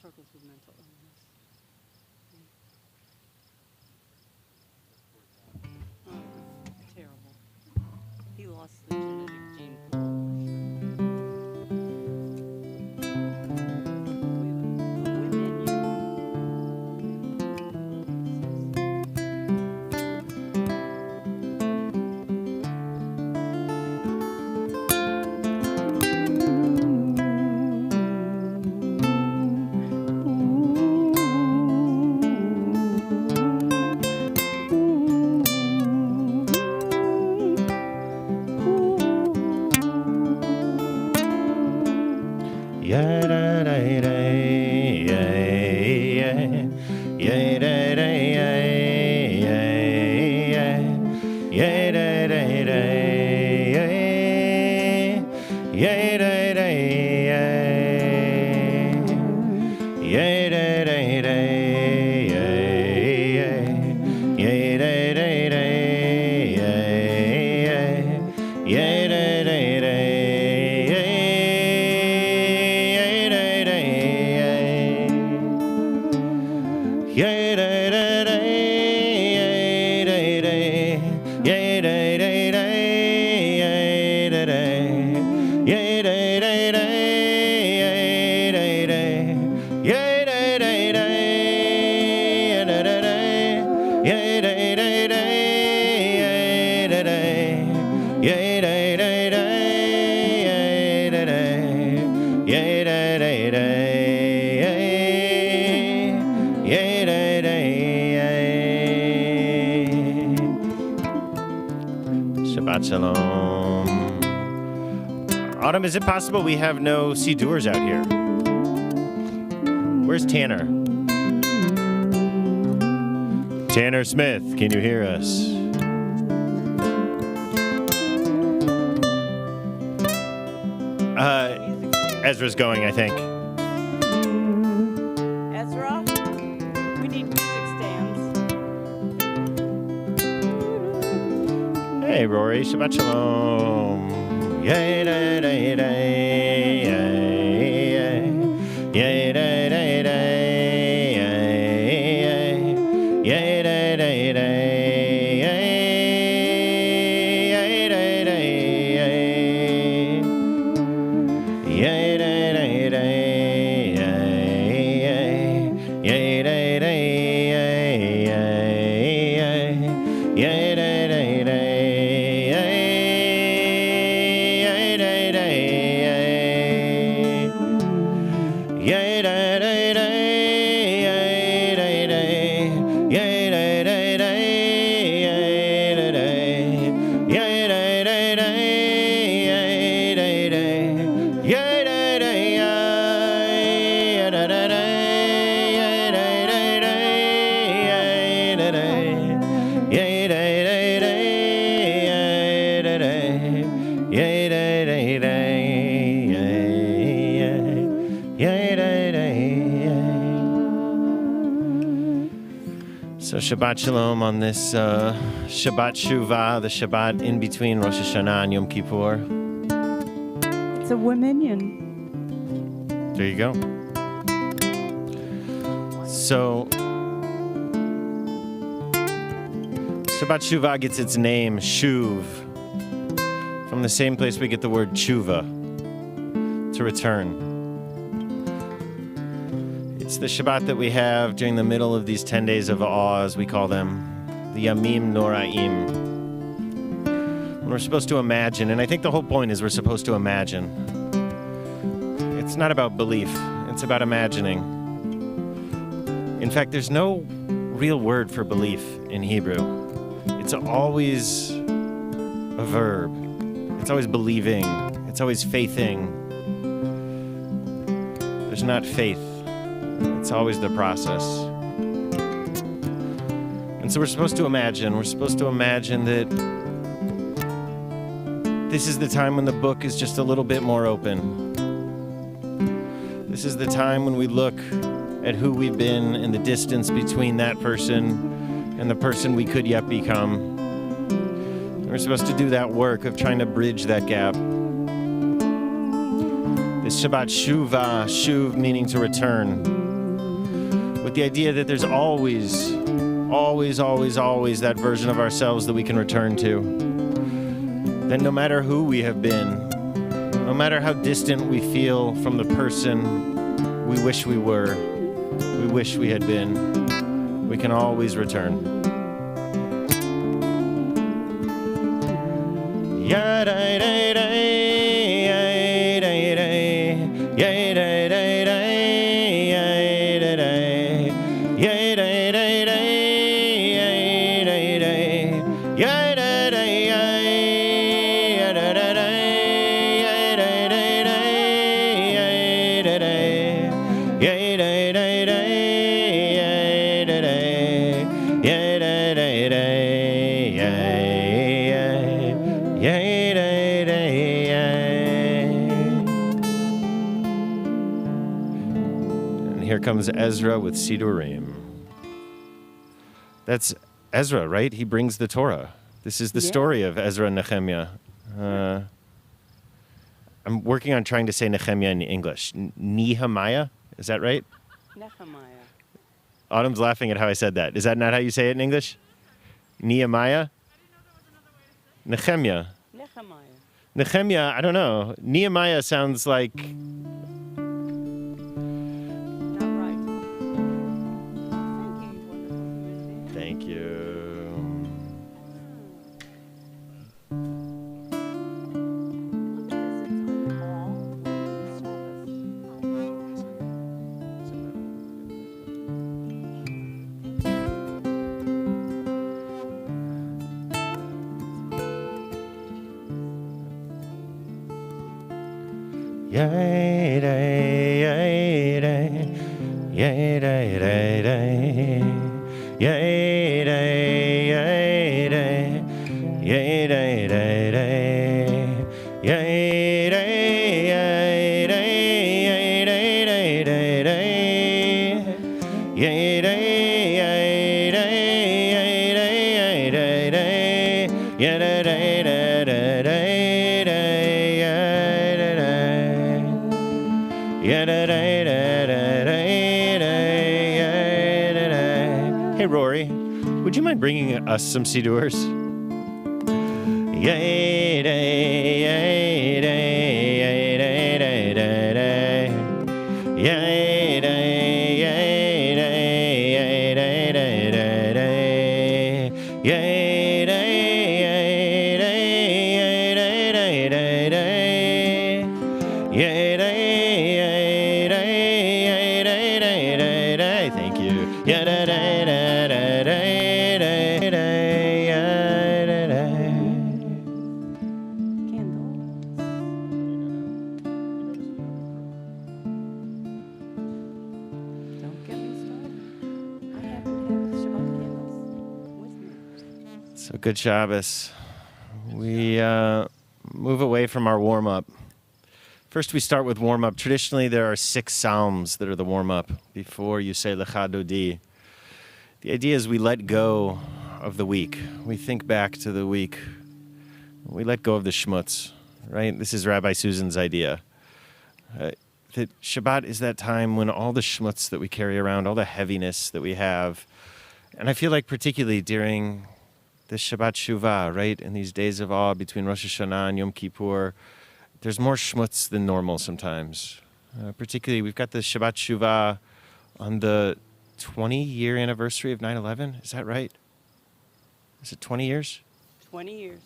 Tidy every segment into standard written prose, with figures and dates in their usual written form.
struggles with mental illness. Terrible. He lost the genetic gene pool. Shabbat shalom. Autumn, is it possible we have no sidurs out here? Where's Tanner? Tanner Smith, can you hear us? Ezra's going, I think. Ezra, we need music stands. Hey, Rory, Shabbat shalom. Yay, day, day, day, yay, yay, day, day, day, yay, yay, day, day, day. So Shabbat Shalom on this Shabbat Shuvah, the Shabbat in between Rosh Hashanah and Yom Kippur. It's a Wominion. There you go. So Shabbat Shuvah gets its name, Shuv, from the same place we get the word tshuva, to return. It's the Shabbat that we have during the middle of these 10 days of awe, as we call them, the Yamim Noraim. When we're supposed to imagine, and I think the whole point is we're supposed to imagine. It's not about belief, it's about imagining. In fact, there's no real word for belief in Hebrew. It's always a verb. It's always believing. It's always faithing. There's not faith. It's always the process. And so we're supposed to imagine. We're supposed to imagine that this is the time when the book is just a little bit more open. This is the time when we look at who we've been and the distance between that person and the person we could yet become. And we're supposed to do that work of trying to bridge that gap. This Shabbat Shuvah, Shuv meaning to return. But the idea that there's always that version of ourselves that we can return to. That no matter who we have been, no matter how distant we feel from the person we wish we were, we wish we had been, we can always return. Comes Ezra with Sidurim. That's Ezra, right? He brings the Torah. This is the story of Ezra and Nehemiah. I'm working on trying to say Nehemiah in English. Nehemiah? Is that right? Nehemiah. Autumn's laughing at how I said that. Is that not how you say it in English? Nehemiah? Nehemiah. Nehemiah. Nehemiah, I don't know. Nehemiah sounds like... Thank you. Hey, Rory, would you mind bringing us some sidurs? Thank you. So good Shabbos. We move away from our warm-up. First, we start with warm-up. Traditionally, there are 6 psalms that are the warm-up before you say Lecha Dodi. The idea is we let go of the week. We think back to the week. We let go of the schmutz, right? This is Rabbi Susan's idea. That Shabbat is that time when all the schmutz that we carry around, all the heaviness that we have, and I feel like particularly during the Shabbat Shuvah, right, in these days of awe between Rosh Hashanah and Yom Kippur, there's more schmutz than normal sometimes. Particularly, we've got the Shabbat Shuvah on the 20-year anniversary of 9/11. Is that right? Is it 20 years? 20 years.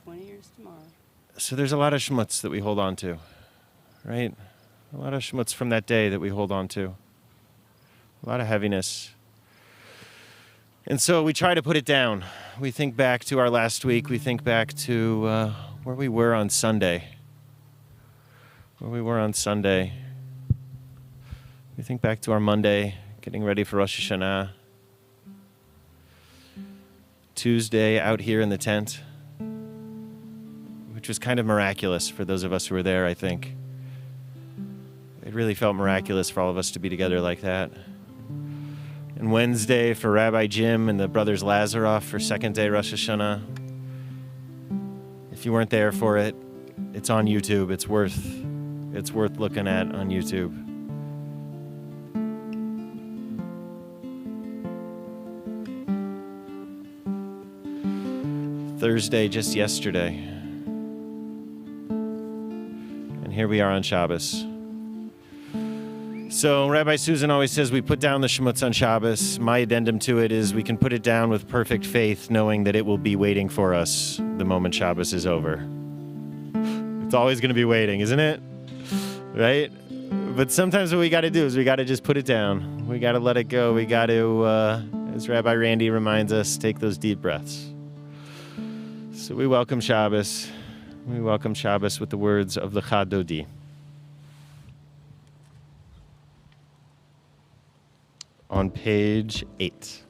20 years tomorrow. So there's a lot of schmutz that we hold on to, right? A lot of schmutz from that day that we hold on to. A lot of heaviness. And so we try to put it down. We think back to our last week. We think back to where we were on Sunday. Where we were on Sunday. We think back to our Monday, getting ready for Rosh Hashanah. Tuesday, out here in the tent, which was kind of miraculous for those of us who were there, I think. It really felt miraculous for all of us to be together like that. And Wednesday for Rabbi Jim and the brothers Lazaroff for second day Rosh Hashanah. If you weren't there for it, it's on YouTube. It's worth looking at on YouTube. Thursday just yesterday. And here we are on Shabbos. So Rabbi Susan always says we put down the shmutz on Shabbos. My addendum to it is we can put it down with perfect faith, knowing that it will be waiting for us the moment Shabbos is over. It's always going to be waiting, isn't it? Right? But sometimes what we got to do is we got to just put it down. We got to let it go. We got to, as Rabbi Randy reminds us, take those deep breaths. So we welcome Shabbos. We welcome Shabbos with the words of the Chadodi. On page 8.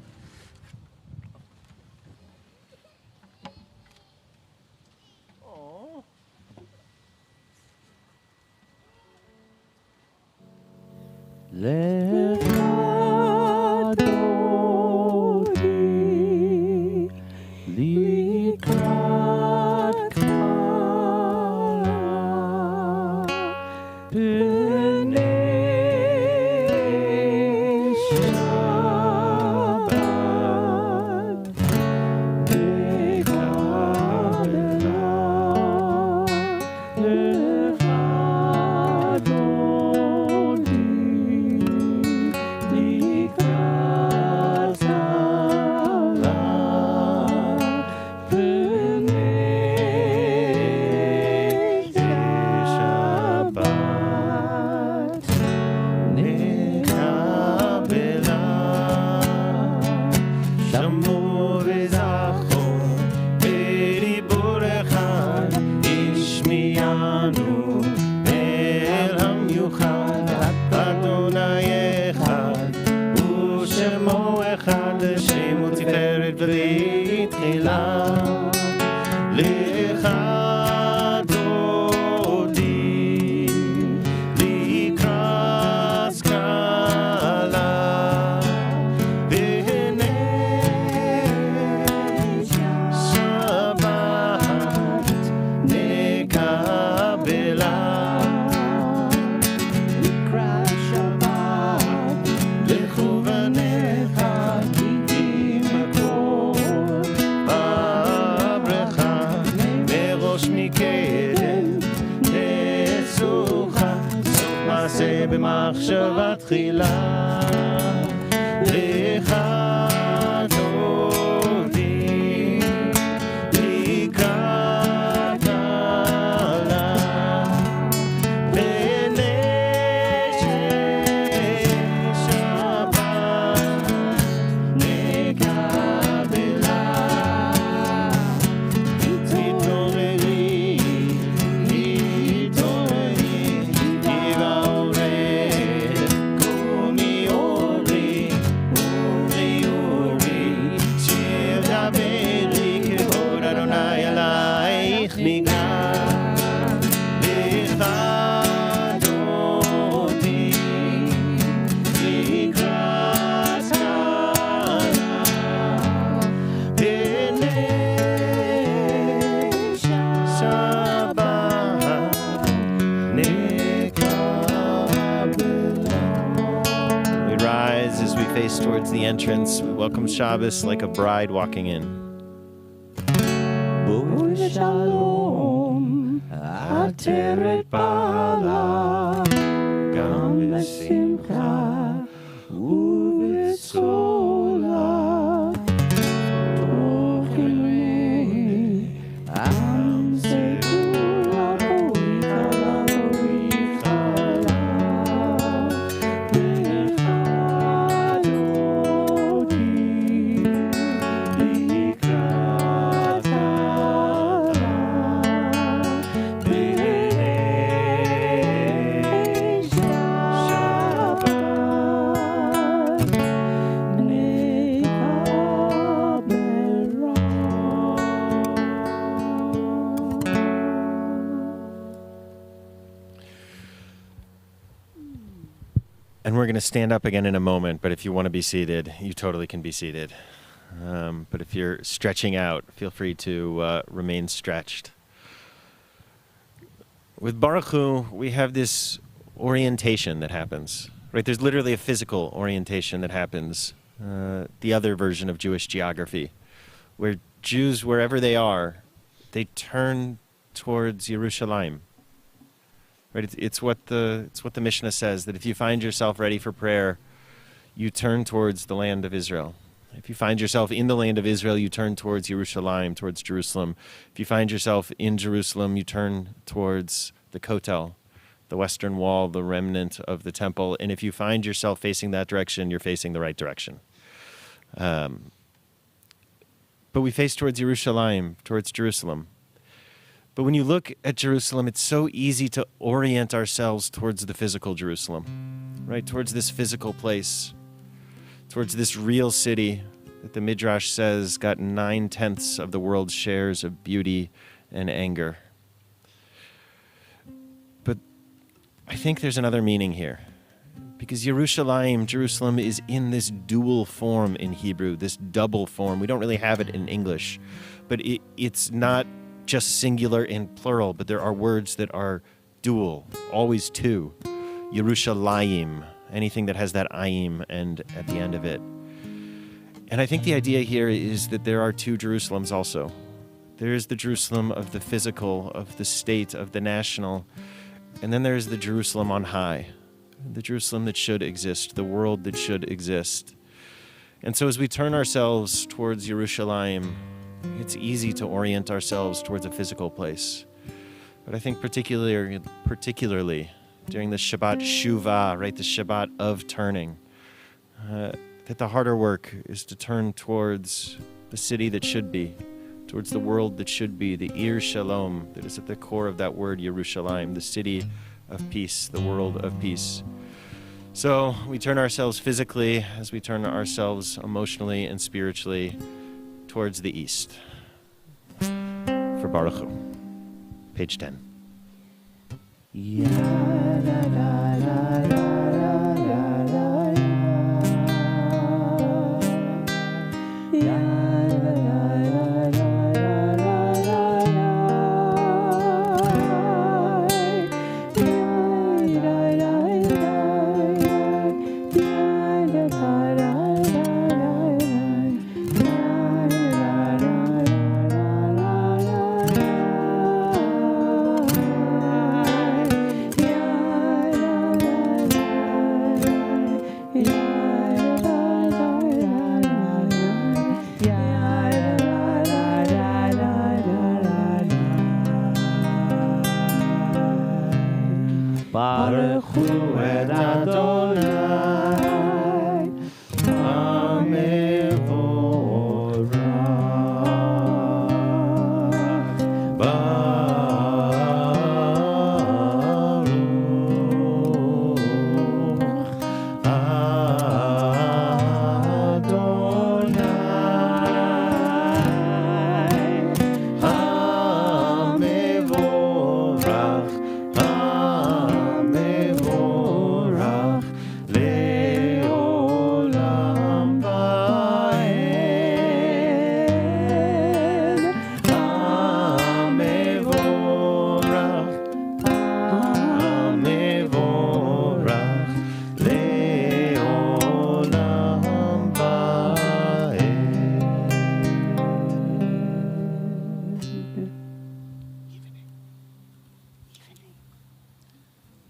במחשבה תחילה לך דודי לקראת עלה בנשק שבת נקבלה תתעוררי towards the entrance. We welcome Shabbos like a bride walking in. Shalom, Ateret Bala, Gam Besimcha, Ubesola, Tochilei, Am Sekula, Poikala, Poikala, And we're going to stand up again in a moment, but if you want to be seated, you totally can be seated. But if you're stretching out, feel free to remain stretched. With Baruch Hu, we have this orientation that happens, right? There's literally a physical orientation that happens, the other version of Jewish geography, where Jews, wherever they are, they turn towards Yerushalayim. Right? It's what the Mishnah says, that if you find yourself ready for prayer, you turn towards the land of Israel. If you find yourself in the land of Israel, you turn towards Yerushalayim, towards Jerusalem. If you find yourself in Jerusalem, you turn towards the Kotel, the western wall, the remnant of the temple. And if you find yourself facing that direction, you're facing the right direction. But we face towards Yerushalayim, towards Jerusalem. But when you look at Jerusalem, it's so easy to orient ourselves towards the physical Jerusalem, right? Towards this physical place, towards this real city that the Midrash says got 9/10 of the world's shares of beauty and anger. But I think there's another meaning here. Because Yerushalayim, Jerusalem, is in this dual form in Hebrew, this double form. We don't really have it in English, but it's not just singular and plural, but there are words that are dual, always two. Yerushalayim, anything that has that ayim and at the end of it. And I think the idea here is that there are two Jerusalems also. There is the Jerusalem of the physical, of the state, of the national, and then there is the Jerusalem on high, the Jerusalem that should exist, the world that should exist. And so as we turn ourselves towards Yerushalayim, it's easy to orient ourselves towards a physical place. But I think particularly during the Shabbat Shuvah, right, the Shabbat of turning, that the harder work is to turn towards the city that should be, towards the world that should be, the Ir Shalom that is at the core of that word Yerushalayim, the city of peace, the world of peace. So we turn ourselves physically as we turn ourselves emotionally and spiritually towards the east. For Baruch Hu. Page 10. Baruch Hu et Adonai, Hamevorach, Baruch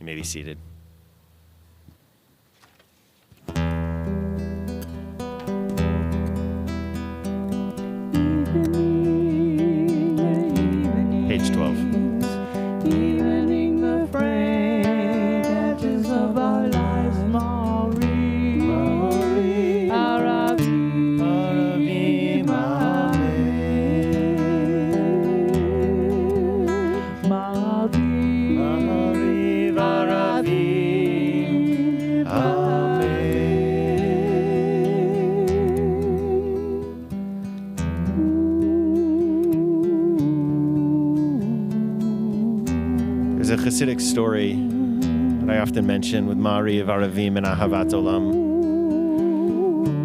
You may be seated. Page 12. Evening the frayed edges of our lives, Mari, Aravim, Amen. Mari, Aravim, There's a Hasidic story that I often mention with Mari of Aravim and Ahavat Olam.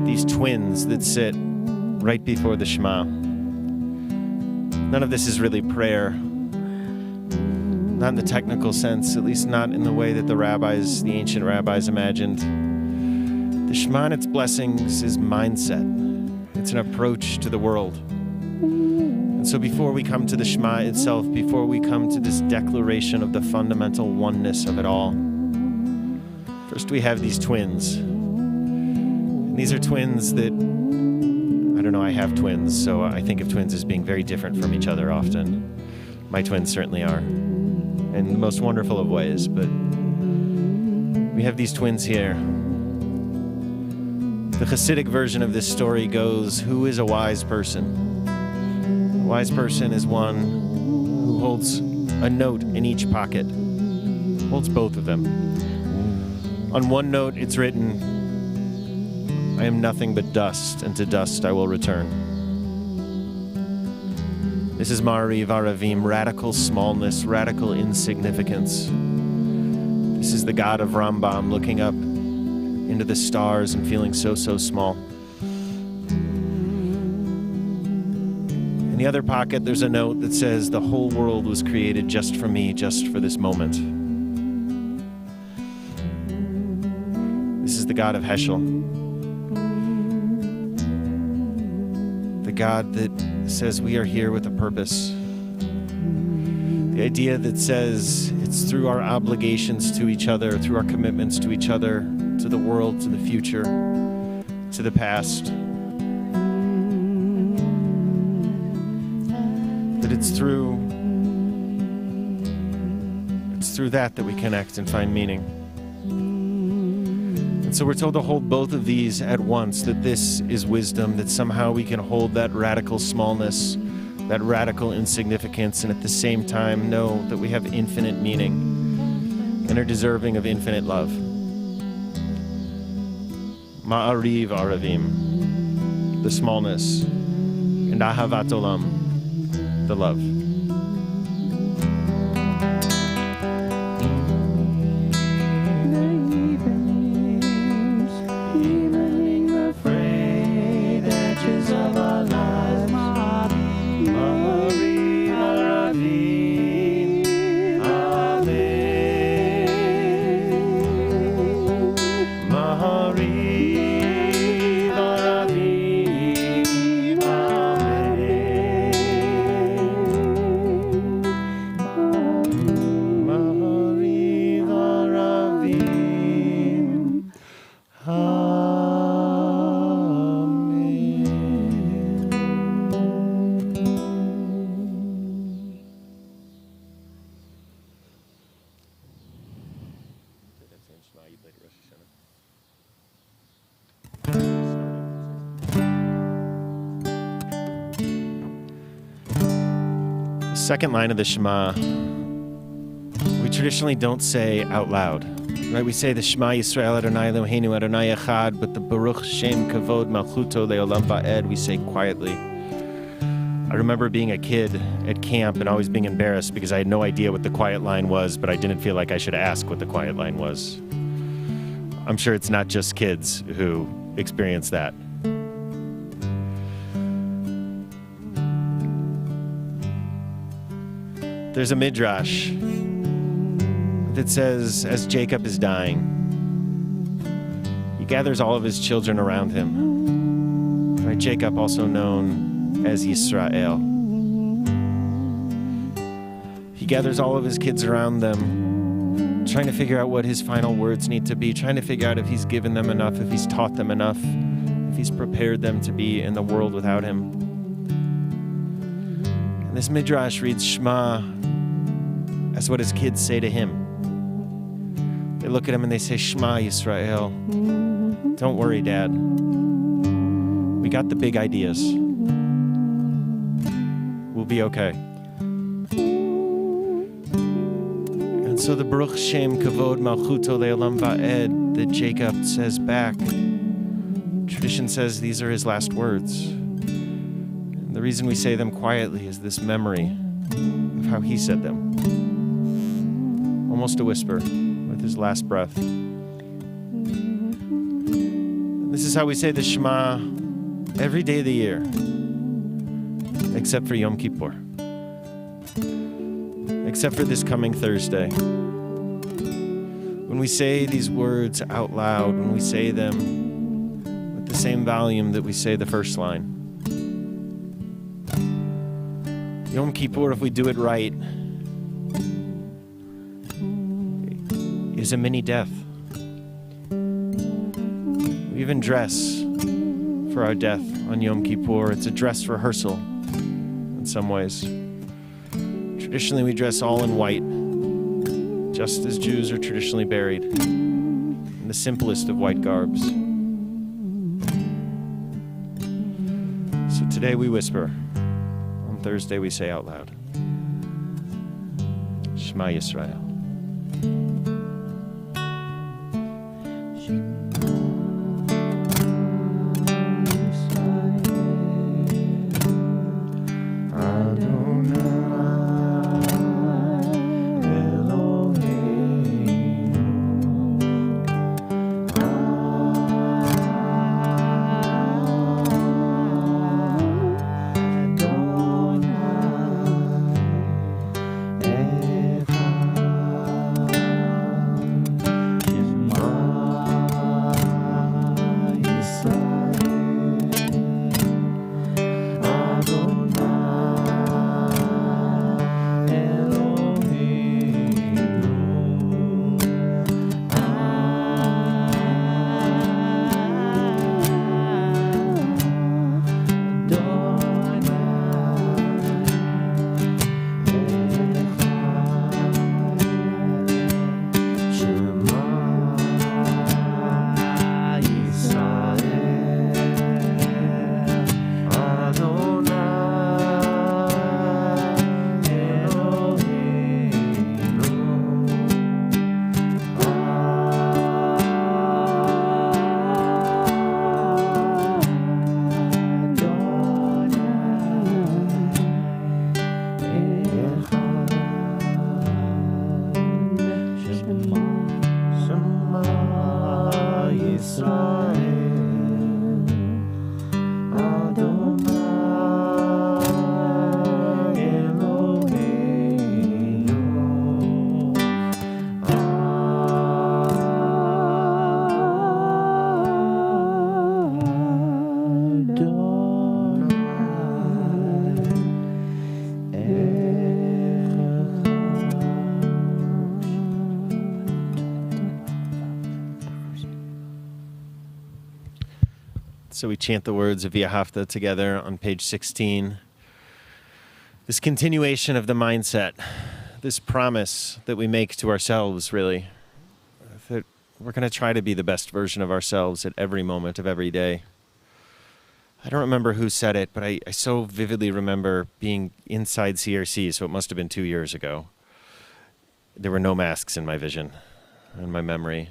These twins that sit right before the Shema. None of this is really prayer. Not in the technical sense, at least not in the way that the ancient rabbis imagined. The Shema and its blessings is mindset. It's an approach to the world. And so before we come to the Shema itself, before we come to this declaration of the fundamental oneness of it all, first we have these twins. And these are twins that, I don't know, I have twins, so I think of twins as being very different from each other often. My twins certainly are, in the most wonderful of ways, but we have these twins here. The Hasidic version of this story goes, who is a wise person? A wise person is one who holds a note in each pocket, holds both of them. On one note, it's written, I am nothing but dust, and to dust I will return. This is Ma'ariv Aravim, radical smallness, radical insignificance. This is the God of Rambam looking up into the stars and feeling so small. In the other pocket, there's a note that says, the whole world was created just for me, just for this moment. This is the God of Heschel. The God that says we are here with a purpose. The idea that says it's through our obligations to each other, through our commitments to each other, to the world, to the future, to the past. That it's through that we connect and find meaning. And so we're told to hold both of these at once, that this is wisdom, that somehow we can hold that radical smallness, that radical insignificance, and at the same time know that we have infinite meaning and are deserving of infinite love. Ma'ariv Aravim, the smallness, and Ahavat Olam, the love. Second line of the Shema, we traditionally don't say out loud, right? We say the Shema Yisrael Adonai Eloheinu Adonai Echad, but the Baruch Shem Kavod Malchuto Leolam Va'ed we say quietly. I remember being a kid at camp and always being embarrassed because I had no idea what the quiet line was, but I didn't feel like I should ask what the quiet line was. I'm sure it's not just kids who experience that. There's a midrash that says, as Jacob is dying, he gathers all of his children around him. Right? Jacob, also known as Yisrael. He gathers all of his kids around them, trying to figure out what his final words need to be, trying to figure out if he's given them enough, if he's taught them enough, if he's prepared them to be in the world without him. And this midrash reads Shema as what his kids say to him. They look at him and they say, Shema Yisrael. Don't worry, Dad. We got the big ideas. We'll be okay. And so the Baruch Shem Kavod Malchuto Leolam Va'ed that Jacob says back, tradition says these are his last words. And the reason we say them quietly is this memory of how he said them. Almost a whisper with his last breath. And this is how we say the Shema every day of the year, except for Yom Kippur. Except for this coming Thursday. When we say these words out loud, when we say them with the same volume that we say the first line. Yom Kippur, if we do it right, is a mini death. We even dress for our death on Yom Kippur. It's a dress rehearsal in some ways. Traditionally, we dress all in white, just as Jews are traditionally buried, in the simplest of white garbs. So today we whisper. On Thursday we say out loud. Shema Yisrael. So we chant the words of V'ahavta together on page 16. This continuation of the mindset, this promise that we make to ourselves, really, that we're going to try to be the best version of ourselves at every moment of every day. I don't remember who said it, but I so vividly remember being inside CRC, so it must have been 2 years ago. There were no masks in my vision, in my memory.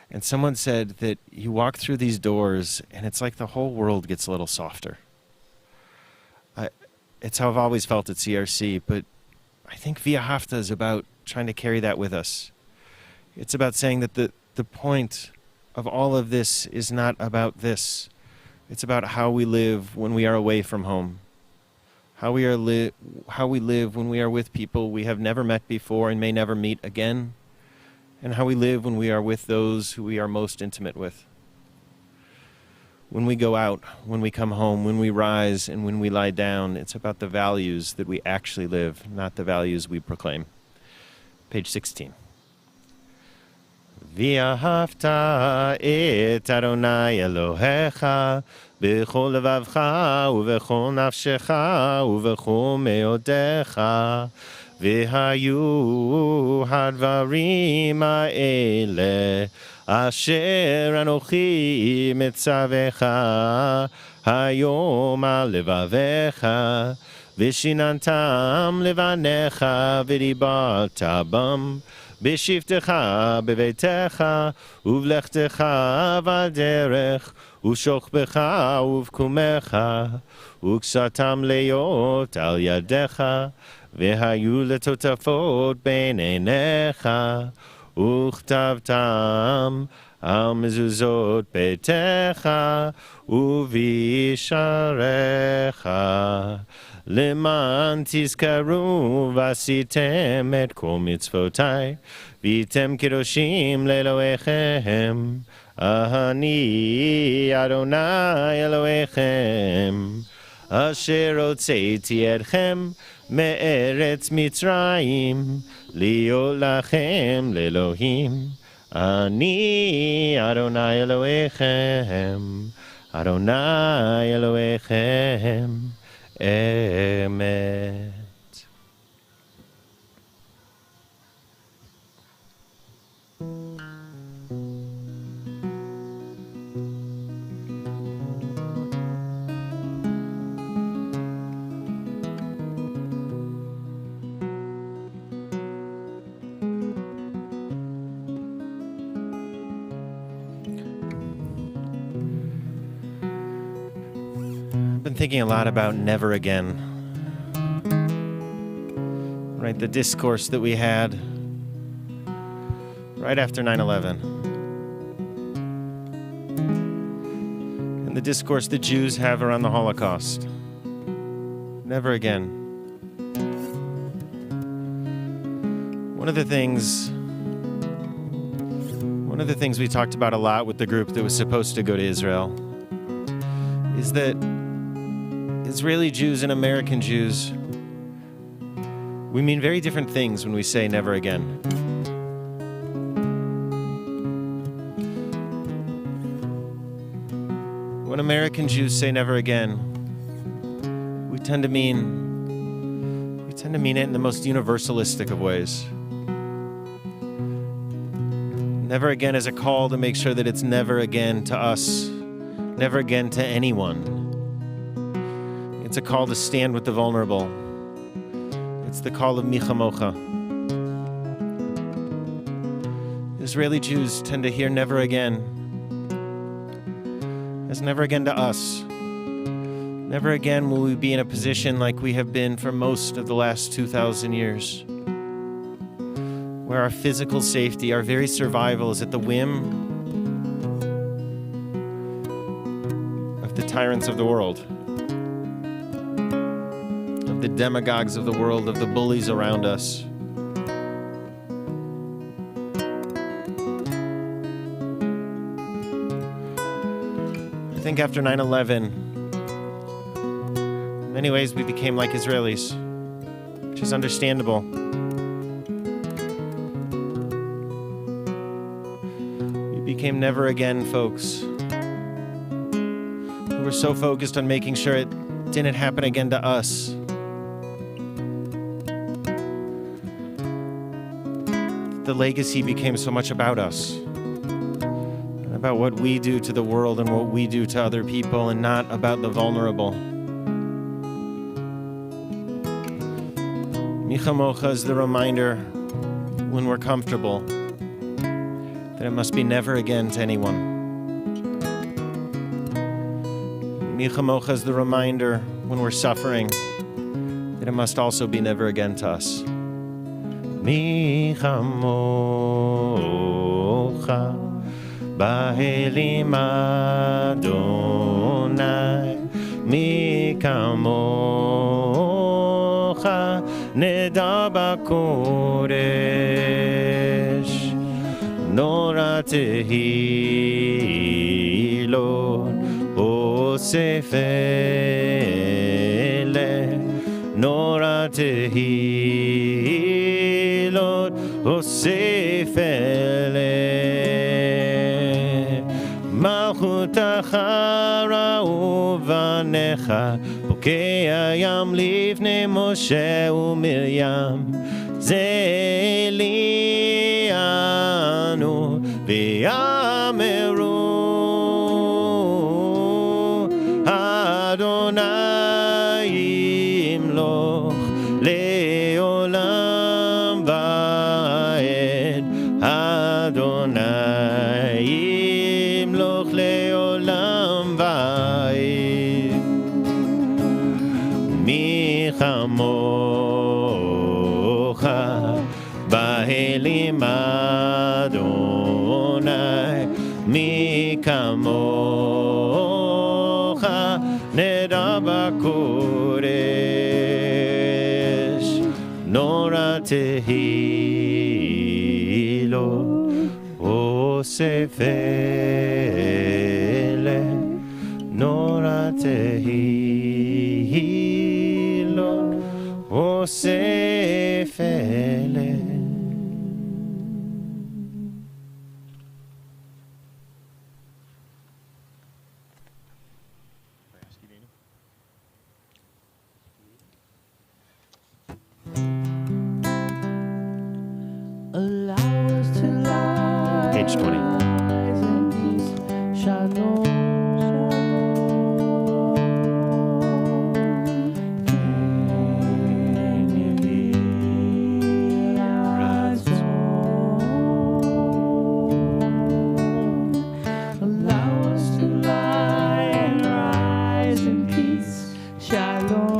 And someone said that you walk through these doors and it's like the whole world gets a little softer. It's how I've always felt at CRC, but I think V'ahavta is about trying to carry that with us. It's about saying that the point of all of this is not about this. It's about how we live when we are away from home. How we live when we are with people we have never met before and may never meet again. And how we live when we are with those who we are most intimate with. When we go out, when we come home, when we rise, and when we lie down, it's about the values that we actually live, not the values we proclaim. Page 16. V'ahavta et Adonai Elohecha b'chol levavcha u'v'chol nafshecha u'v'chol meodecha V'hayu hadvarim ha'ele asher anochi mitzavecha hayom al levavecha v'shinantam levanecha v'dibarta bam b'shivtecha b'veitecha uvlechtecha v'derech u'shokbecha uv'kumecha u'ksatam leyot al yadecha V'hayu letotafot ben einecha, uchtavtam al mezuzot betecha, uvisharecha. Leman tizkaru vasitem et kol mitzvotai, vitem kiroshim leloechem, ahani Adonai Elohechem. Asher otzeiti etchem מארץ מצרים, להיות לכם לאלוהים. אני אדוני אלוהיכם, אדוני אלוהיכם, אמת. Thinking a lot about never again. Right, the discourse that we had right after 9/11. And the discourse that Jews have around the Holocaust. Never again. One of the things we talked about a lot with the group that was supposed to go to Israel is that Israeli Jews and American Jews, we mean very different things when we say never again. When American Jews say never again, we tend to mean it in the most universalistic of ways. Never again is a call to make sure that it's never again to us, never again to anyone. It's a call to stand with the vulnerable. It's the call of Mi Chamocha. Israeli Jews tend to hear never again as never again to us. Never again will we be in a position like we have been for most of the last 2,000 years, where our physical safety, our very survival is at the whim of the tyrants of the world, the demagogues of the world, of the bullies around us. I think after 9/11, in many ways we became like Israelis, which is understandable. We became never again folks who were so focused on making sure it didn't happen again to us. The legacy became so much about us, and about what we do to the world and what we do to other people, and not about the vulnerable. Mi Chamocha is the reminder when we're comfortable that it must be never again to anyone. Mi Chamocha is the reminder when we're suffering that it must also be never again to us. Mi chamocha ba'elim Adonai, mi kamocha neda b'kodesh, nora tehilot osef eleh, nora tehilot osef eleh, malchutacha ra'u vanecha, pokea yam livnei Moshe u'Miriam, ze lianu v'yameru Adonai imloch le'olam va'ed, Adonai imloch le'olam va'ed. Mi chamocha ba'elim Adonai, mi kamocha neda b'kodesh, nora tehilot osef eleh, nora tehilot Yosefele. Allow us to lie. Page 20. Rise in peace. Shalom. Can you hear our song? Allow us to lie and rise in peace. Shalom.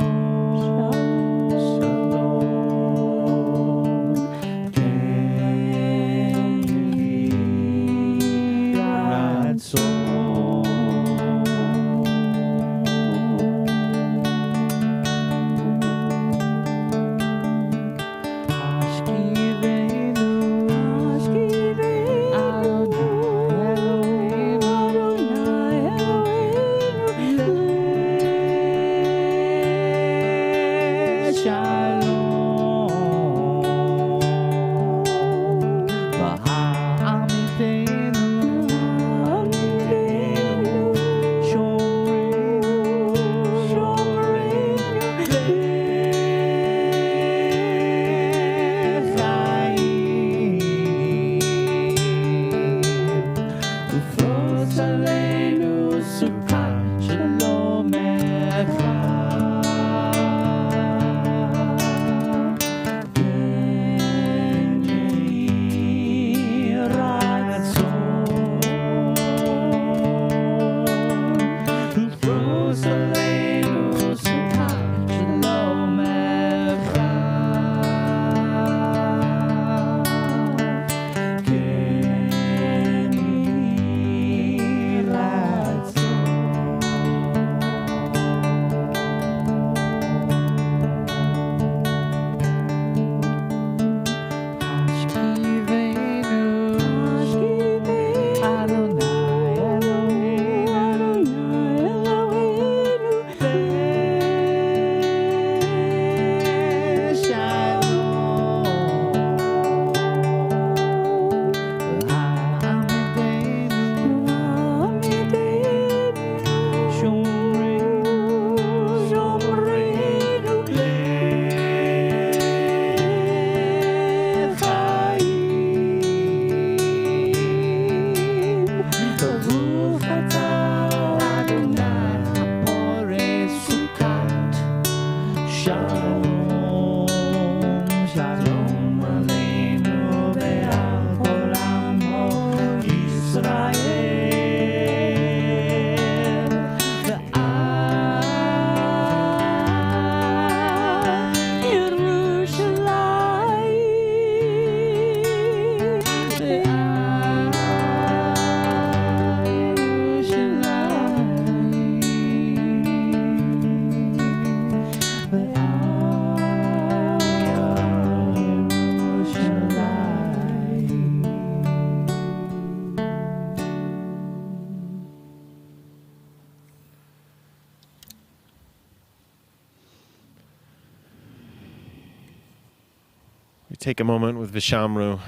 Take a moment with Vishamru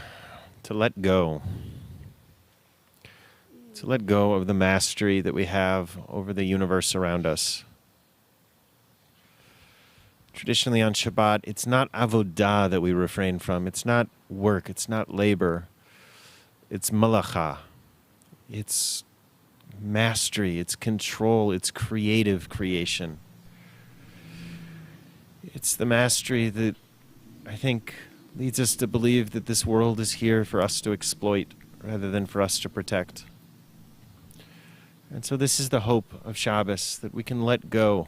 to let go. To let go of the mastery that we have over the universe around us. Traditionally on Shabbat, it's not avodah that we refrain from. It's not work. It's not labor. It's malacha. It's mastery. It's control. It's creative creation. It's the mastery that I think leads us to believe that this world is here for us to exploit rather than for us to protect. And so this is the hope of Shabbos, that we can let go.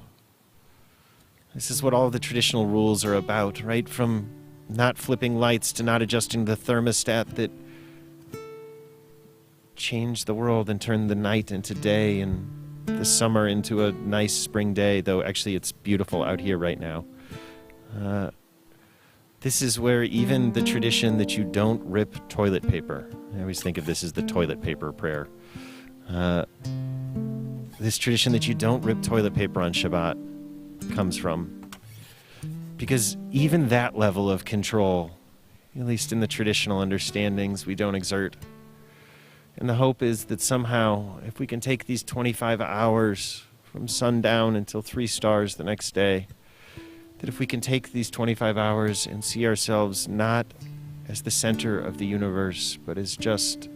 This is what all the traditional rules are about, right? From not flipping lights to not adjusting the thermostat that changed the world and turned the night into day and the summer into a nice spring day, though actually it's beautiful out here right now. This is where even the tradition that you don't rip toilet paper, I always think of this as the toilet paper prayer. This tradition that you don't rip toilet paper on Shabbat comes from. Because even that level of control, at least in the traditional understandings, we don't exert. And the hope is that somehow, if we can take these 25 hours from sundown until 3 stars the next day, that if we can take these 25 hours and see ourselves not as the center of the universe, but as just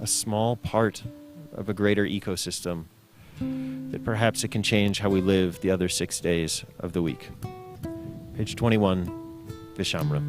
a small part of a greater ecosystem, that perhaps it can change how we live the other 6 days of the week. Page 21, Vishamra.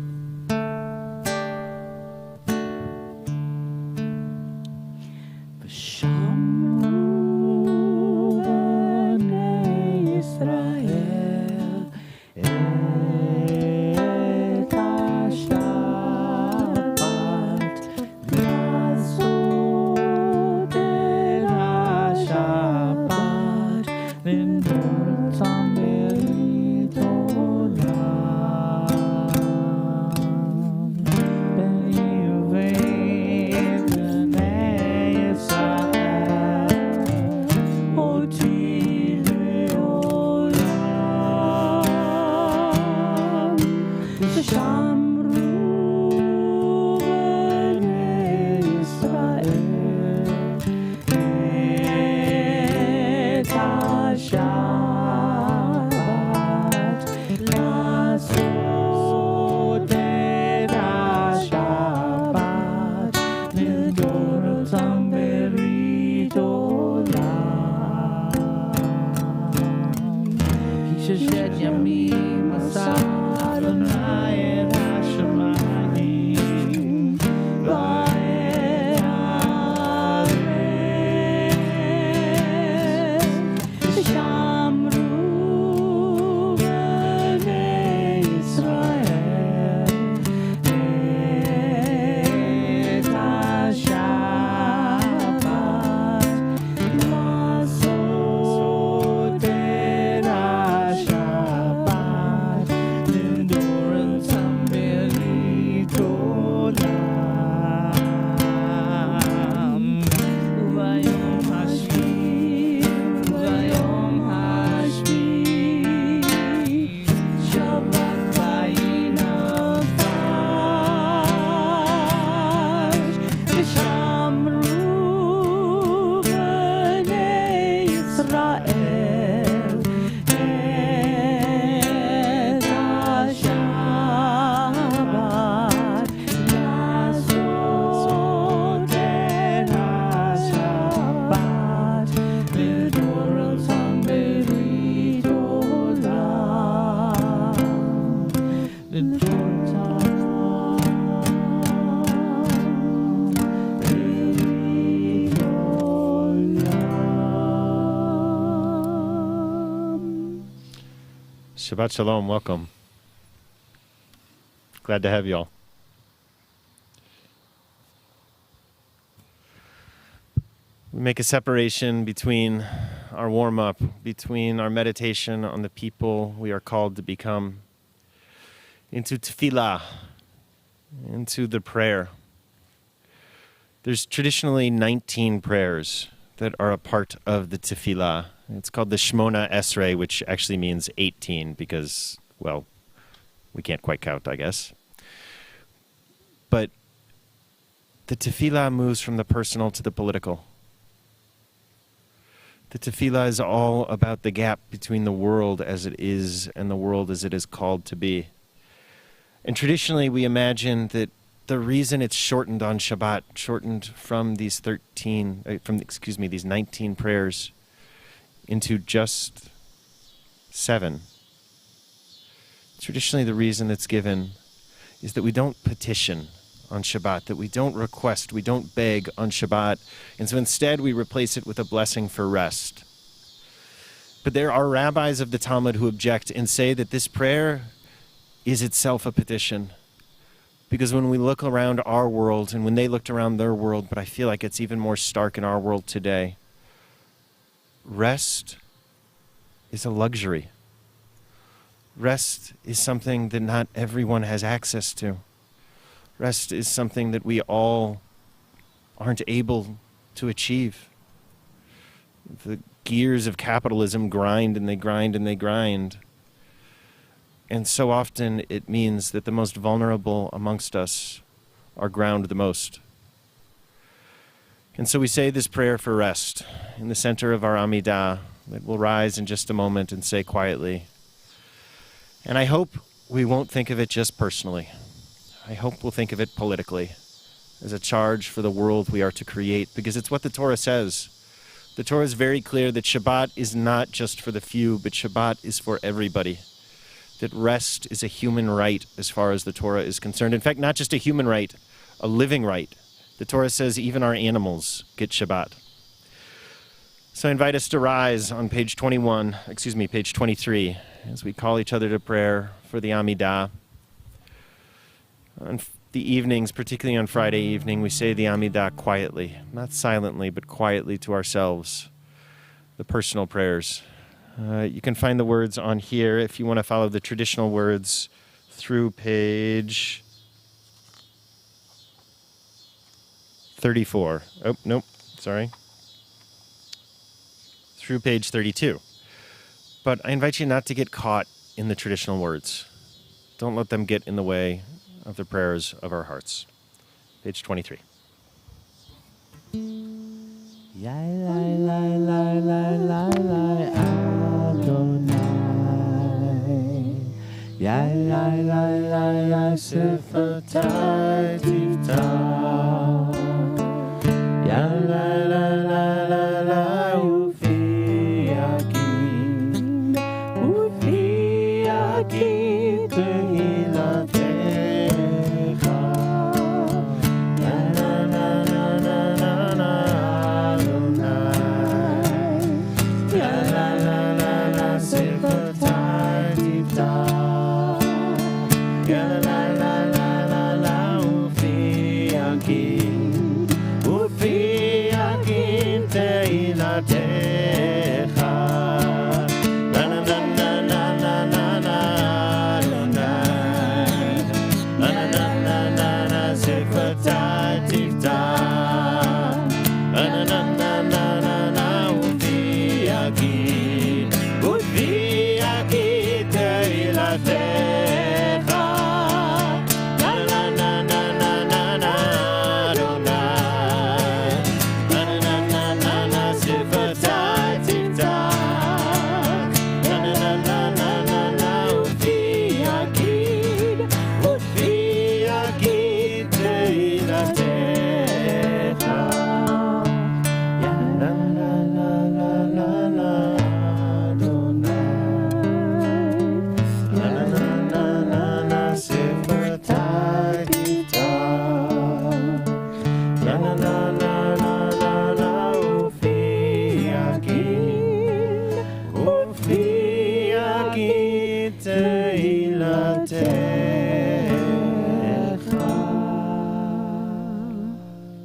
Shabbat shalom, welcome. Glad to have y'all. We make a separation between our warm-up, between our meditation on the people we are called to become, into tefillah, into the prayer. There's traditionally 19 prayers that are a part of the tefillah. It's called the Shmona Esrei, which actually means 18 because, well, we can't quite count, I guess. But the tefillah moves from the personal to the political. The tefillah is all about the gap between the world as it is and the world as it is called to be. And traditionally, we imagine that the reason it's shortened on Shabbat, shortened from these these 19 prayers into just 7. Traditionally, the reason that's given is that we don't petition on Shabbat, that we don't request, we don't beg on Shabbat, and so instead we replace it with a blessing for rest. But there are rabbis of the Talmud who object and say that this prayer is itself a petition. Because when we look around our world, and when they looked around their world, but I feel like it's even more stark in our world today, rest is a luxury. Rest is something that not everyone has access to. Rest is something that we all aren't able to achieve. The gears of capitalism grind and they grind and they grind. And so often it means that the most vulnerable amongst us are ground the most. And so we say this prayer for rest in the center of our Amidah that we'll rise in just a moment and say quietly. And I hope we won't think of it just personally. I hope we'll think of it politically, as a charge for the world we are to create, because it's what the Torah says. The Torah is very clear that Shabbat is not just for the few, but Shabbat is for everybody. That rest is a human right as far as the Torah is concerned. In fact, not just a human right, a living right. The Torah says even our animals get Shabbat. So I invite us to rise on page 23, as we call each other to prayer for the Amidah. On the evenings, particularly on Friday evening, we say the Amidah quietly, not silently, but quietly to ourselves, the personal prayers. You can find the words on here if you want to follow the traditional words through page 34. Oh, nope, sorry. Through page 32. But I invite you not to get caught in the traditional words. Don't let them get in the way of the prayers of our hearts. Page 23.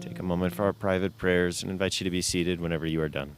Take a moment for our private prayers and invite you to be seated whenever you are done.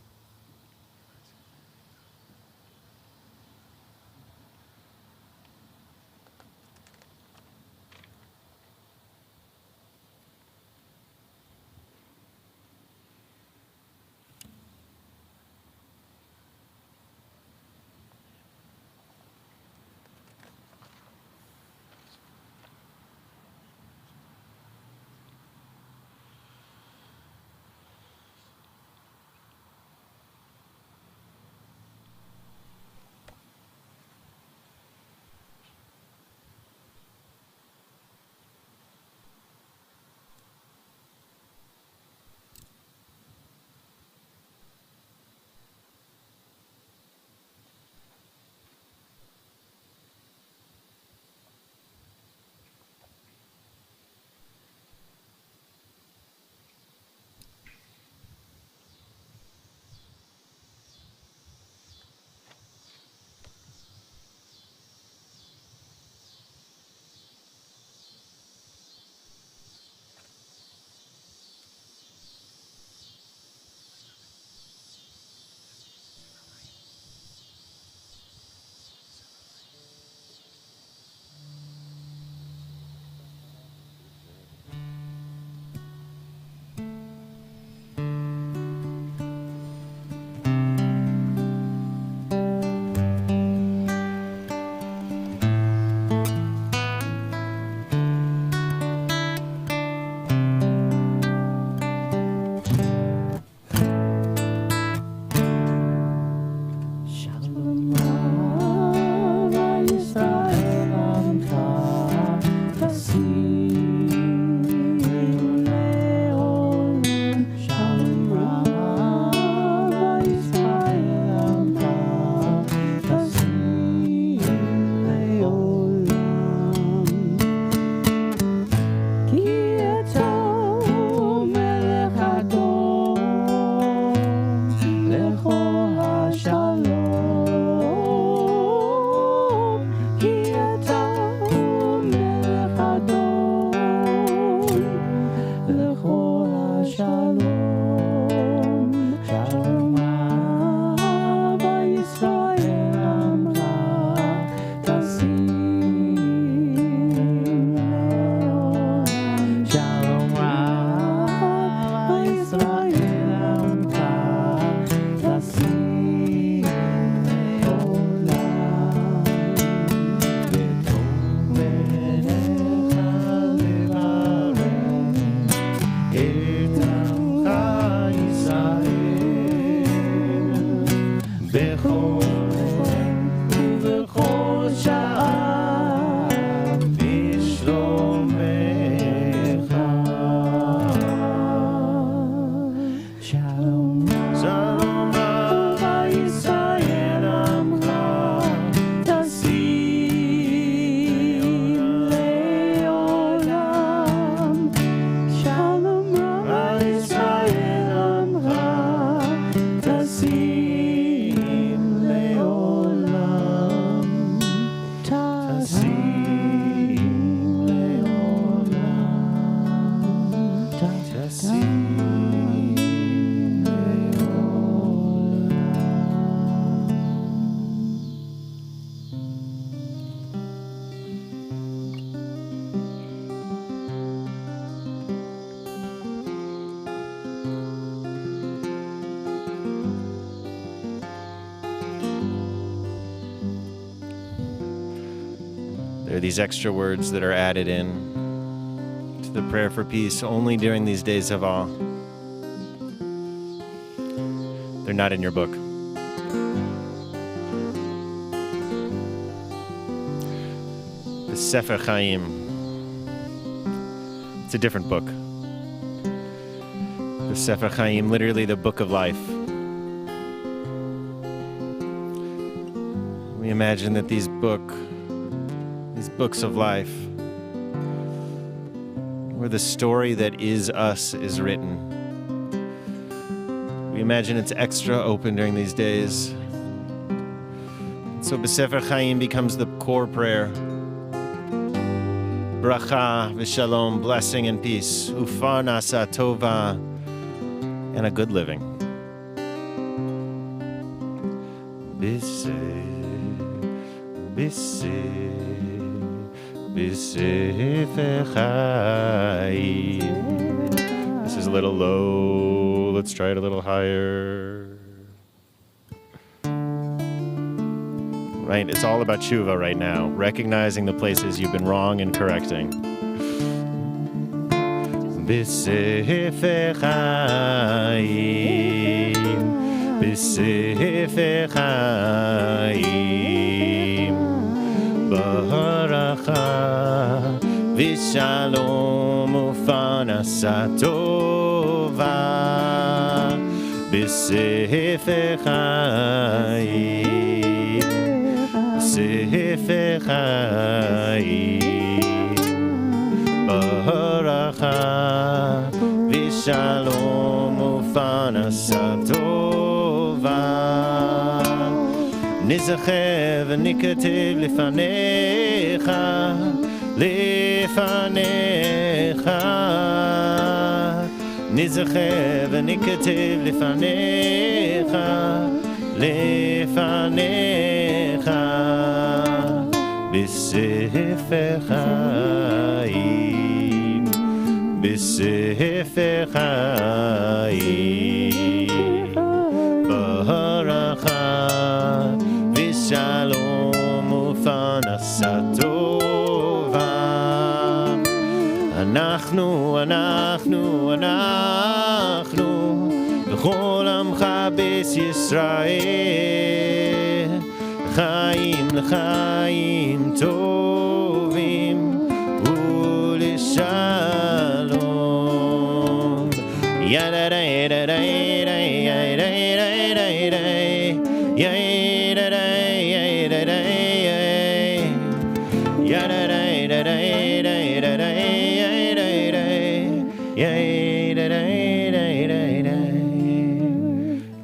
There are these extra words that are added in to the prayer for peace only during these days of awe. They're not in your book. The Sefer Chaim. It's a different book. The Sefer Chaim, literally the book of life. We imagine that these books of life, where the story that is us is written. We imagine it's extra open during these days. So B'Sefer Chaim becomes the core prayer. Bracha v'shalom, blessing and peace. Ufa nasa tova, and a good living. B'Sefer Chaim. This is a little low. Let's try it a little higher. Right? It's all about tshuva right now, recognizing the places you've been wrong and correcting. B'Sefer Chaim, B'Sefer Chaim, Baracha v'shalom u'fanasa tova, B'Sefer Chaim, B'Sefer Chaim, Baracha v'shalom u'fanasa tova, Nizacher v'nikatev lefanecha, lefanecha, Nizacher v'nikatev lefanecha, lefanecha, B'Sefer Chaim, B'Sefer Chaim, Baracha v'shalom u'fanasa tova. אנחנו וכל עמך בית ישראל, חיים לחיים טובים ולשלום.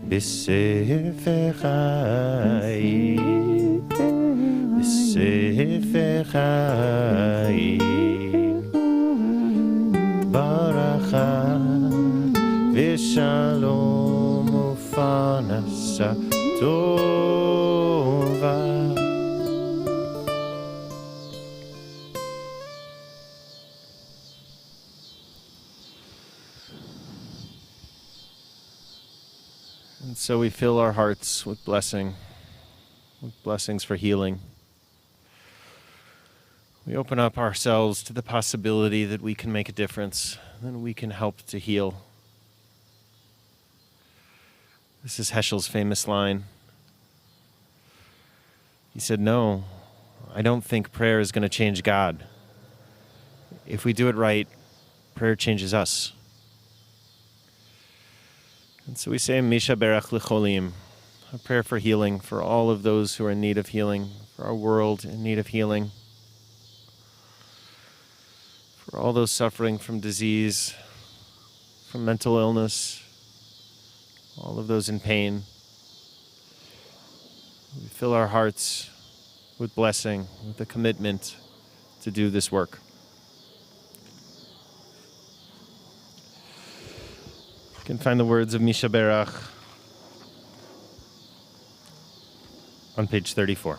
B'Sefer Chaim, B'Sefer Chaim, Baracha v'shalom u'fanasa tova. And so we fill our hearts with blessings for healing. We open up ourselves to the possibility that we can make a difference, that we can help to heal. This is Heschel's famous line. He said, "No, I don't think prayer is going to change God. If we do it right, prayer changes us." And so we say, Misha Berach L'cholim, a prayer for healing, for all of those who are in need of healing, for our world in need of healing, for all those suffering from disease, from mental illness, all of those in pain. We fill our hearts with blessing, with a commitment to do this work. You can find the words of Misha Berach on page 34.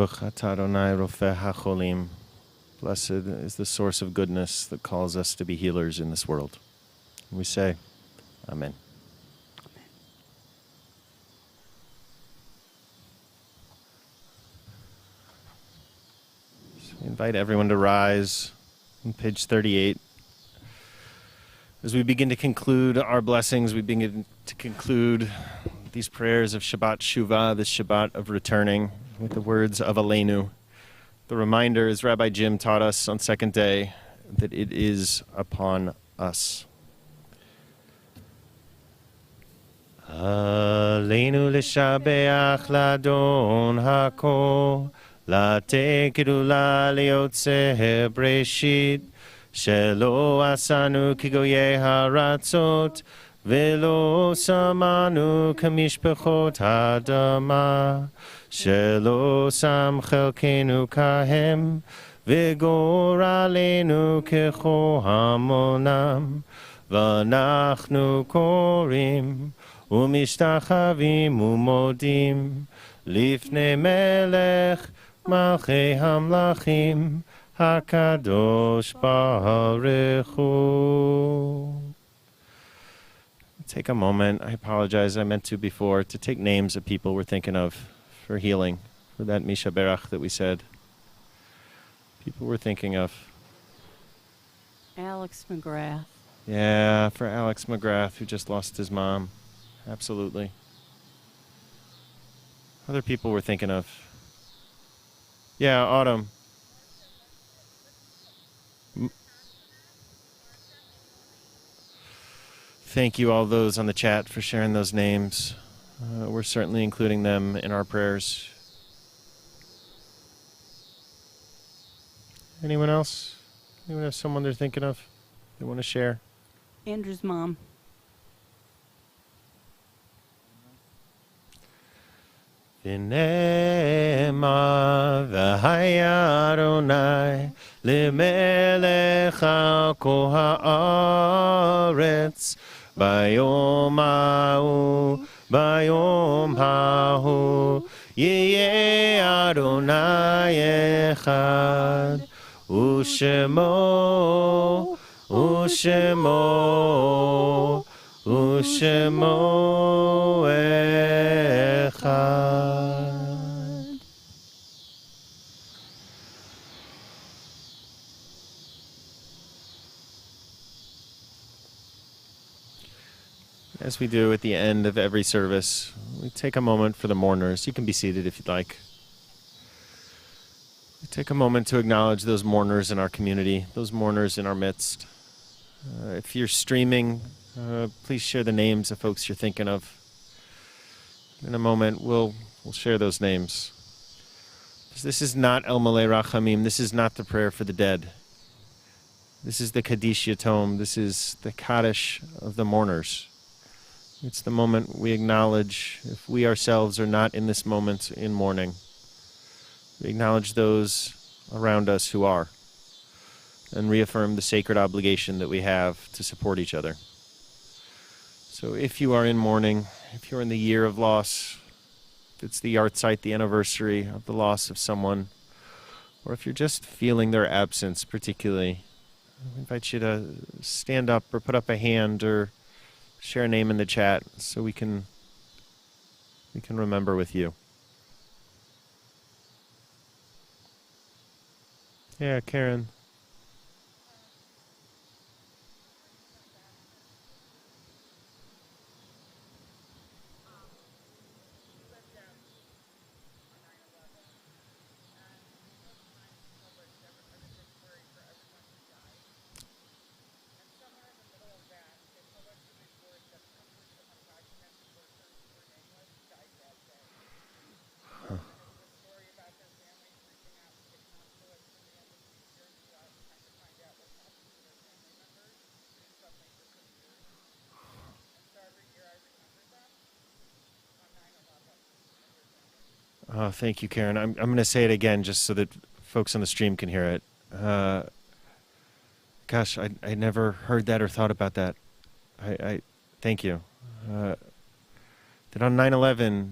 Baruch atah Adonai rofeh hacholim. Blessed is the source of goodness that calls us to be healers in this world. And we say, Amen. So we invite everyone to rise on page 38. As we begin to conclude our blessings, we begin to conclude these prayers of Shabbat Shuvah, this Shabbat of returning, with the words of Aleinu. The reminder, as Rabbi Jim taught us on second day, that it is upon us. Aleinu l'shabeach l'adon hakol, la'teh kedula liyotzeh breshit, shelo asanu kigoyeh haratzot, velo samanu kamishpechot hadama, shelo sam chelkenu kahem, וגורלנו כחוהמונם, ואנחנו קוראים ומשתחווים ומודים לפני מלך מלכי המלכים הקדוש ברוך הוא. Take a moment. I apologize. I meant to before to take names of people we're thinking of for healing, for that Misha Berach that we said. People we're thinking of. Alex McGrath. Yeah, for Alex McGrath, who just lost his mom. Absolutely. Other people we're thinking of. Yeah, Autumn. Thank you, all those on the chat, for sharing those names. We're certainly including them in our prayers. Anyone else? Anyone have someone they're thinking of they want to share? Andrew's mom. V'nema v'haya Adonai l'melech al kol haaretz bayom hahu yeh Adonai echad Ushemo echad. As we do at the end of every service, we take a moment for the mourners. You can be seated if you'd like. We take a moment to acknowledge those mourners in our community, those mourners in our midst. If you're streaming, Please share the names of folks you're thinking of. In a moment, we'll share those names. This is not El Malei Rachamim. This is not the prayer for the dead. This is the Kaddish Yatom. This is the Kaddish of the mourners. It's the moment we acknowledge, if we ourselves are not in this moment in mourning, we acknowledge those around us who are, and reaffirm the sacred obligation that we have to support each other. So if you are in mourning, if you're in the year of loss, if it's the yahrzeit, the anniversary of the loss of someone, or if you're just feeling their absence particularly, I invite you to stand up or put up a hand or share a name in the chat so we can remember with you. Yeah, Karen. Oh, thank you, Karen. I'm going to say it again just so that folks on the stream can hear it. Gosh, I never heard that or thought about that. I thank you. That on 9/11,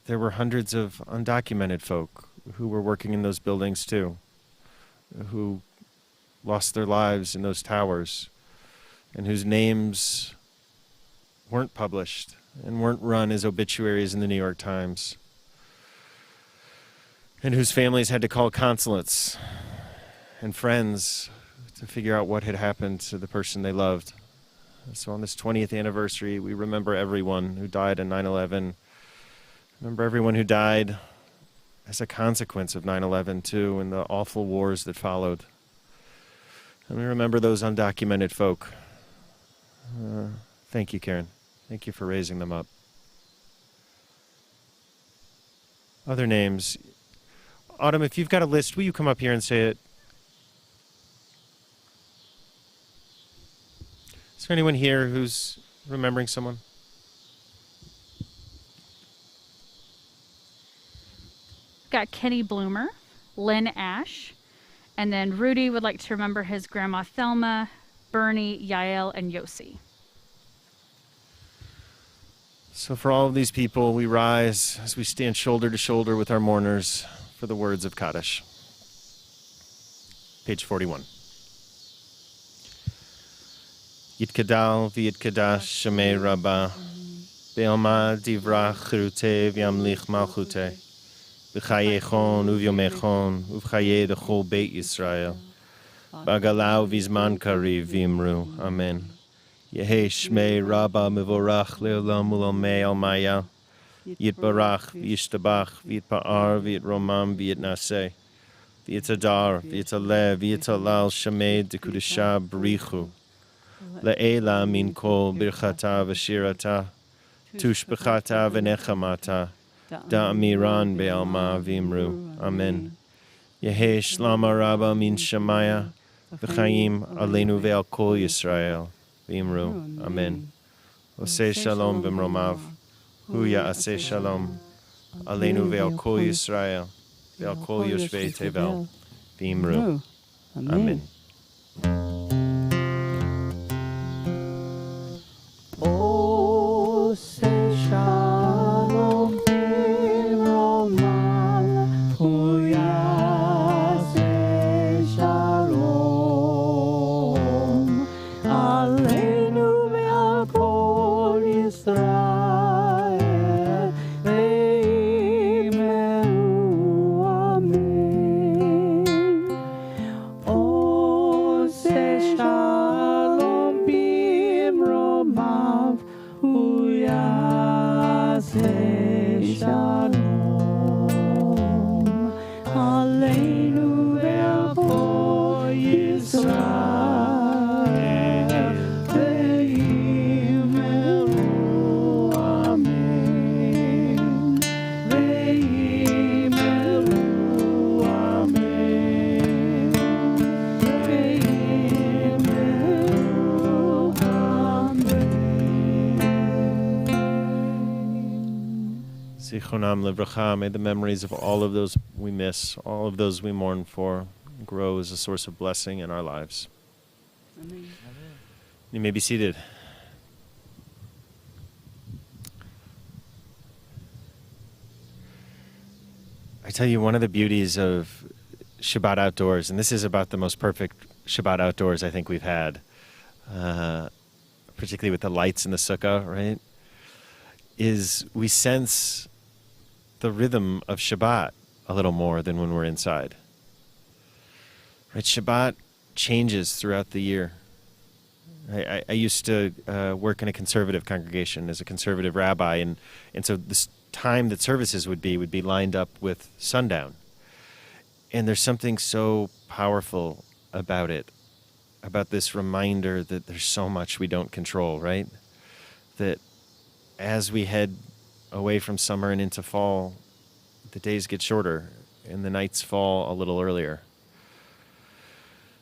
there were hundreds of undocumented folk who were working in those buildings too, who lost their lives in those towers, and whose names weren't published and weren't run as obituaries in the New York Times, and whose families had to call consulates and friends to figure out what had happened to the person they loved. So on this 20th anniversary, we remember everyone who died in 9/11. Remember everyone who died as a consequence of 9/11 too, and the awful wars that followed. And we remember those undocumented folk. Thank you, Karen. Thank you for raising them up. Other names. Autumn, if you've got a list, will you come up here and say it? Is there anyone here who's remembering someone? Got Kenny Bloomer, Lynn Ash, and then Rudy would like to remember his grandma Thelma, Bernie, Yael, and Yossi. So for all of these people, we rise as we stand shoulder to shoulder with our mourners for the words of Kaddish. Page 41. Yitkadal v'yitkadash shemei rabbah, be'alma divrach chiruteh v'yamlich malchuteh, v'chayechon uvyomechon uv'chaye d'chol beit Yisrael, b'agalau v'zman kariv v'imru. Amen. Yehi shmei rabbah mevorach le'olam u'lamei almaya, yitbarach v'yishtabach v'yitpa'ar v'yitromam v'yitnaseh, v'yitadar v'yitaleh v'yitalal shemei d'kudesha b'richu, Le'ela min kol birchata v'shirata, tushbechata v'nechamata, da'amiran be'alma v'imru. Amen. Yehi shlama rabba min shamaya, v'chaim aleinu ve'al kol Yisrael, v'imru. Amen. Oseh shalom b'mromav, hu ya'aseh shalom, aleinu ve'al kol Yisrael, ve'al kol yoshvei tevel, v'imru. Amen. Israel, Zichronam Livracha, may the memories of all of those we miss, all of those we mourn for, grow as a source of blessing in our lives. Amen. You may be seated. I tell you, one of the beauties of Shabbat outdoors, and this is about the most perfect Shabbat outdoors I think we've had, particularly with the lights in the sukkah, right, is we sense the rhythm of Shabbat a little more than when we're inside. Right, Shabbat changes throughout the year. I used to work in a conservative congregation as a conservative rabbi, and so this time that services would be lined up with sundown. And there's something so powerful about it, about this reminder that there's so much we don't control, right? That as we head away from summer and into fall, the days get shorter and the nights fall a little earlier.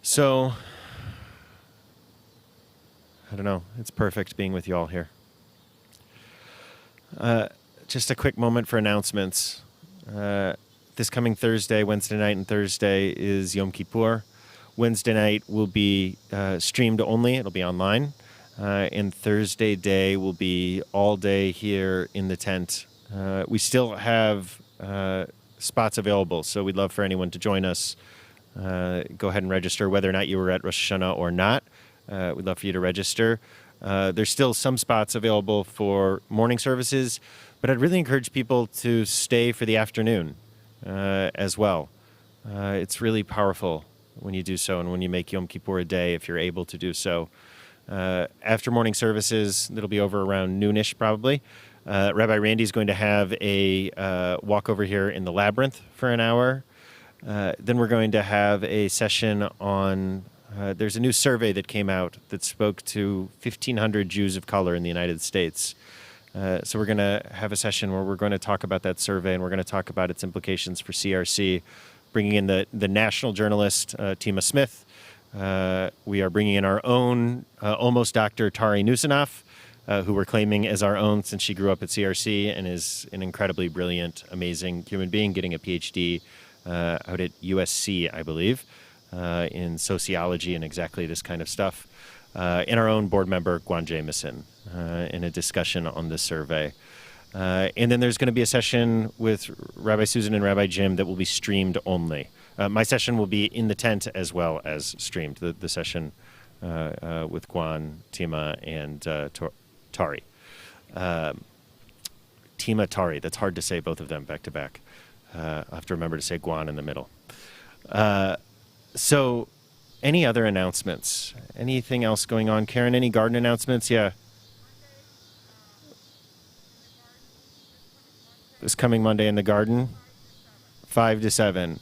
So, I don't know, it's perfect being with you all here. Just a quick moment for announcements. This coming Thursday, Wednesday night and Thursday is Yom Kippur. Wednesday night will be streamed only. It'll be online. And Thursday day will be all day here in the tent. We still have spots available, so we'd love for anyone to join us. Go ahead and register, whether or not you were at Rosh Hashanah or not. We'd love for you to register. There's still some spots available for morning services, but I'd really encourage people to stay for the afternoon as well. It's really powerful when you do so, and when you make Yom Kippur a day, if you're able to do so. After morning services, it'll be over around noonish probably. Rabbi Randy's going to have a walk over here in the labyrinth for an hour. Then we're going to have a session on, there's a new survey that came out that spoke to 1,500 Jews of color in the United States. So we're going to have a session where we're going to talk about that survey, and we're going to talk about its implications for CRC, bringing in the national journalist, Tima Smith. We are bringing in our own almost Dr. Tari Nusinoff, who we're claiming as our own since she grew up at CRC and is an incredibly brilliant, amazing human being, getting a PhD out at USC, I believe, in sociology and exactly this kind of stuff. And our own board member, Gwan Jameson, in a discussion on this survey. And then there's going to be a session with Rabbi Susan and Rabbi Jim that will be streamed only. My session will be in the tent as well as streamed, the session with Gwan, Tima, and Tari. Tima, Tari, that's hard to say both of them back to back. I'll have to remember to say Gwan in the middle. So, any other announcements? Anything else going on? Karen, any garden announcements? Yeah. This coming Monday in the garden, 5 to 7.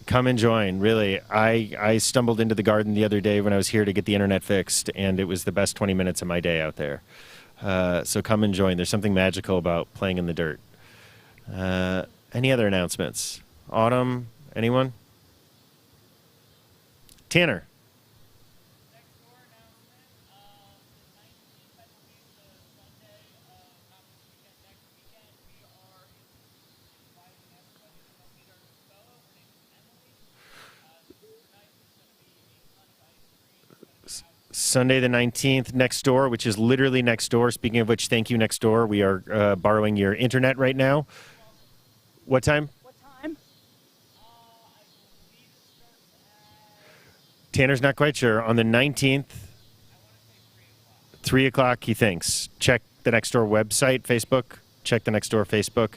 Come and join, really. I stumbled into the garden the other day when I was here to get the internet fixed, and it was the best 20 minutes of my day out there. So come and join. There's something magical about playing in the dirt. Any other announcements? Autumn, anyone? Tanner. Sunday the 19th, next door, which is literally next door. Speaking of which, thank you, next door. We are borrowing your internet right now. What time? What time? Tanner's not quite sure. On the 19th, 3 o'clock, he thinks. Check the Nextdoor website, Facebook. Check the Nextdoor Facebook.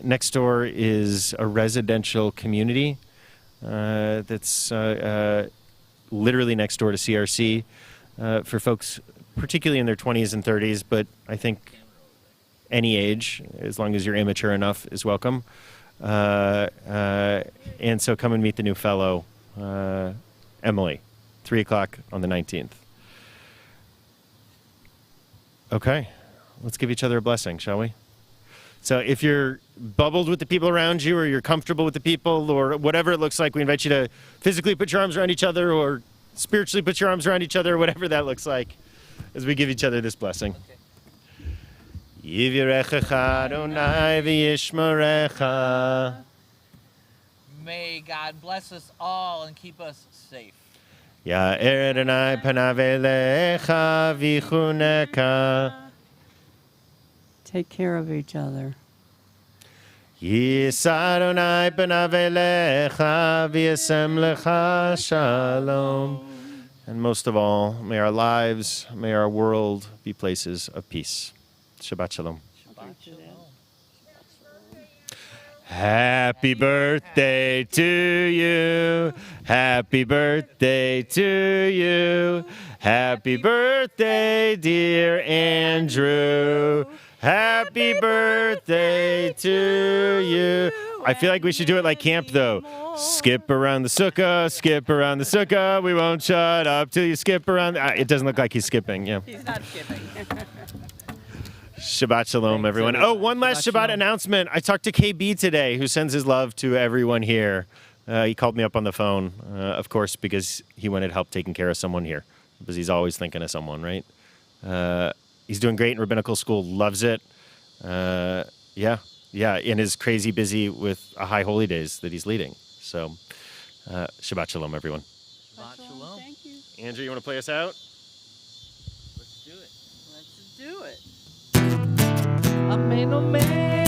Nextdoor is a residential community that's literally next door to CRC for folks particularly in their 20s and 30s, but I think any age, as long as you're immature enough, is welcome. And so come and meet the new fellow, Emily, 3 o'clock on the 19th. Okay, let's give each other a blessing, shall we? So if you're bubbled with the people around you, or you're comfortable with the people, or whatever it looks like, we invite you to physically put your arms around each other, or spiritually put your arms around each other, whatever that looks like, as we give each other this blessing. Yivirechecha Adonai v'yishmerecha. May God bless us all and keep us safe. Ya'er Adonai panav elecha v'chuneka. Take care of each other. Yisa Adonai panav elecha v'yasem lecha shalom. And most of all, may our lives, may our world be places of peace. Shabbat shalom. Shabbat shalom. Happy birthday to you. Happy birthday to you. Happy birthday, dear Andrew. Happy birthday to you. I feel like we should do it like camp, though. Skip around the sukkah, skip around the sukkah. We won't shut up till you skip around. It doesn't look like he's skipping, yeah. He's not skipping. Shabbat shalom, everyone. Oh, one last Shabbat announcement. I talked to KB today, who sends his love to everyone here. He called me up on the phone, of course, because he wanted help taking care of someone here, because he's always thinking of someone, right? He's doing great in rabbinical school, loves it. Yeah, and is crazy busy with a high holy days that he's leading. So, Shabbat shalom, everyone. Shabbat shalom. Thank you. Andrew, you want to play us out? Let's do it. Let's do it. Amen, amen.